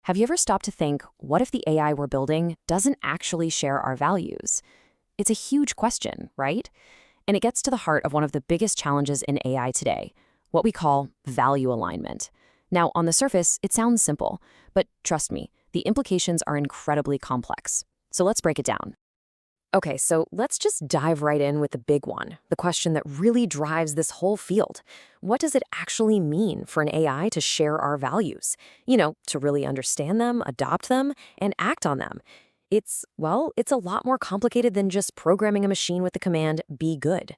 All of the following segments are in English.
Have you ever stopped to think, what if the AI we're building doesn't actually share our values? It's a huge question, right? And it gets to the heart of one of the biggest challenges in AI today, what we call value alignment. Now, on the surface, it sounds simple, but trust me, the implications are incredibly complex. So let's break it down. Okay, so let's just dive right in with the big one, the question that really drives this whole field. What does it actually mean for an AI to share our values? To really understand them, adopt them, and act on them. It's a lot more complicated than just programming a machine with the command, be good.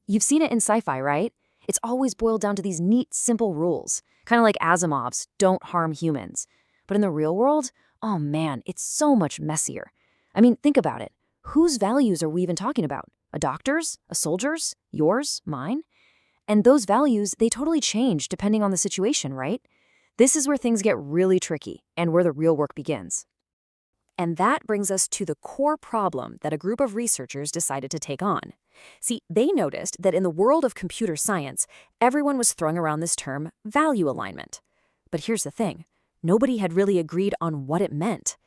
You've seen it in sci-fi, right? It's always boiled down to these neat, simple rules, kind of like Asimov's, don't harm humans. But in the real world, oh man, it's so much messier. I mean, think about it. Whose values are we even talking about? A doctor's? A soldier's? Yours? Mine? And those values, they totally change depending on the situation, right? This is where things get really tricky and where the real work begins. And that brings us to the core problem that a group of researchers decided to take on. See, they noticed that in the world of computer science, everyone was throwing around this term value alignment. But here's the thing, nobody had really agreed on what it meant.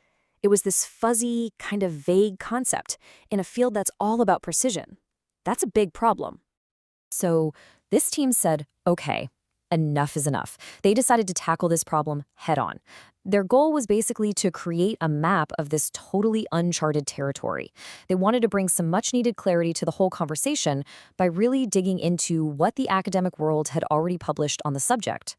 It was this fuzzy, kind of vague concept in a field that's all about precision. That's a big problem. So this team said, okay, enough is enough. They decided to tackle this problem head on. Their goal was basically to create a map of this totally uncharted territory. They wanted to bring some much-needed clarity to the whole conversation by really digging into what the academic world had already published on the subject.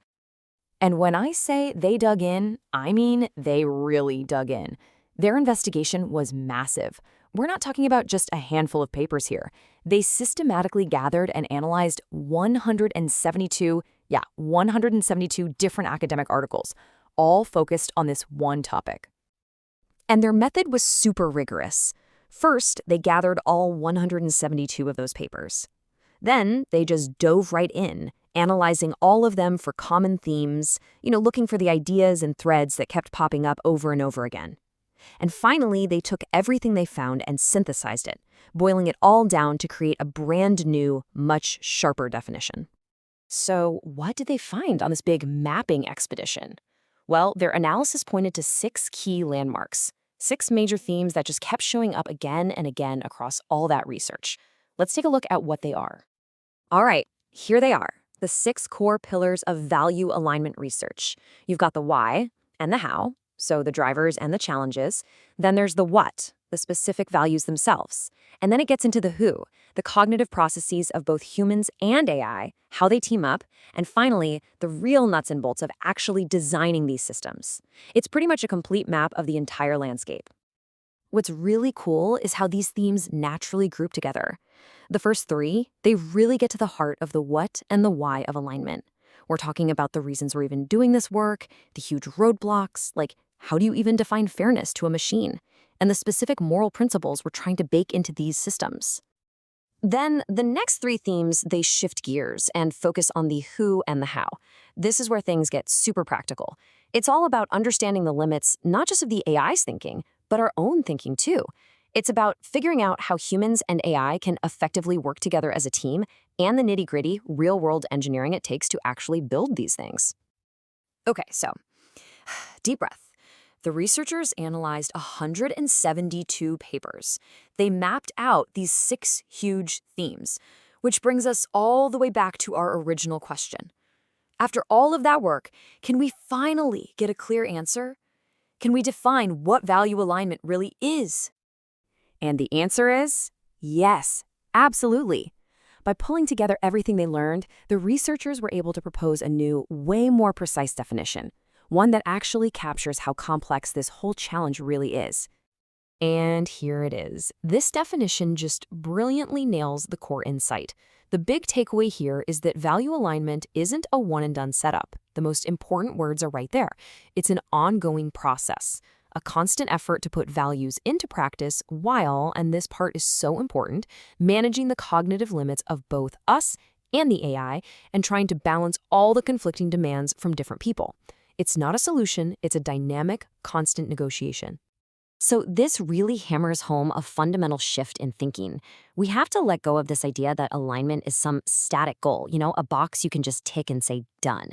And when I say they dug in, I mean they really dug in. Their investigation was massive. We're not talking about just a handful of papers here. They systematically gathered and analyzed 172 different academic articles, all focused on this one topic. And their method was super rigorous. First, they gathered all 172 of those papers. Then they just dove right in, analyzing all of them for common themes, looking for the ideas and threads that kept popping up over and over again. And finally, they took everything they found and synthesized it, boiling it all down to create a brand new, much sharper definition. So what did they find on this big mapping expedition? Well, their analysis pointed to 6 key landmarks, 6 major themes that just kept showing up again and again across all that research. Let's take a look at what they are. All right, here they are, the 6 core pillars of value alignment research. You've got the why and the how, so the drivers and the challenges. Then there's the what, the specific values themselves. And then it gets into the who, the cognitive processes of both humans and AI, how they team up, and finally, the real nuts and bolts of actually designing these systems. It's pretty much a complete map of the entire landscape. What's really cool is how these themes naturally group together. The first 3, they really get to the heart of the what and the why of alignment. We're talking about the reasons we're even doing this work, the huge roadblocks, like how do you even define fairness to a machine, and the specific moral principles we're trying to bake into these systems. Then the next 3 themes, they shift gears and focus on the who and the how. This is where things get super practical. It's all about understanding the limits, not just of the AI's thinking, but our own thinking too. It's about figuring out how humans and AI can effectively work together as a team and the nitty-gritty, real-world engineering it takes to actually build these things. Okay, so deep breath. The researchers analyzed 172 papers. They mapped out these 6 huge themes, which brings us all the way back to our original question. After all of that work, can we finally get a clear answer? Can we define what value alignment really is? And the answer is yes, absolutely. By pulling together everything they learned, the researchers were able to propose a new, way more precise definition, one that actually captures how complex this whole challenge really is. And here it is. This definition just brilliantly nails the core insight. The big takeaway here is that value alignment isn't a one-and-done setup. The most important words are right there. It's an ongoing process, a constant effort to put values into practice while, and this part is so important, managing the cognitive limits of both us and the AI and trying to balance all the conflicting demands from different people. It's not a solution, it's a dynamic, constant negotiation. So this really hammers home a fundamental shift in thinking. We have to let go of this idea that alignment is some static goal, a box you can just tick and say done.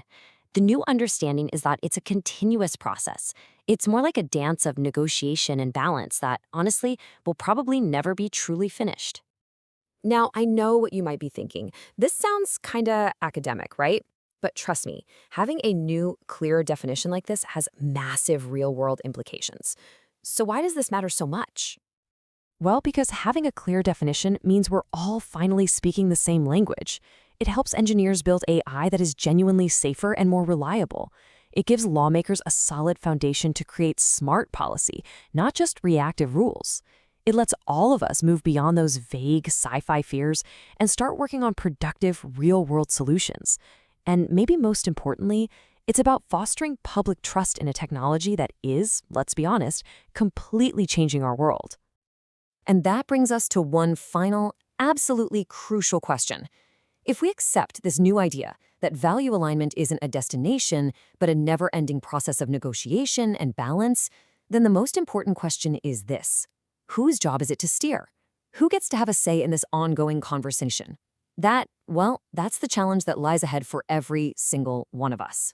The new understanding is that it's a continuous process. It's more like a dance of negotiation and balance that, honestly, will probably never be truly finished. Now, I know what you might be thinking. This sounds kinda academic, right? But trust me, having a new, clearer definition like this has massive real world implications. So, why does this matter so much? Well, because having a clear definition means we're all finally speaking the same language. It helps engineers build AI that is genuinely safer and more reliable. It gives lawmakers a solid foundation to create smart policy, not just reactive rules. It lets all of us move beyond those vague sci-fi fears and start working on productive, real-world solutions. And maybe most importantly, it's about fostering public trust in a technology that is, let's be honest, completely changing our world. And that brings us to one final, absolutely crucial question. If we accept this new idea that value alignment isn't a destination, but a never-ending process of negotiation and balance, then the most important question is this: whose job is it to steer? Who gets to have a say in this ongoing conversation? That's the challenge that lies ahead for every single one of us.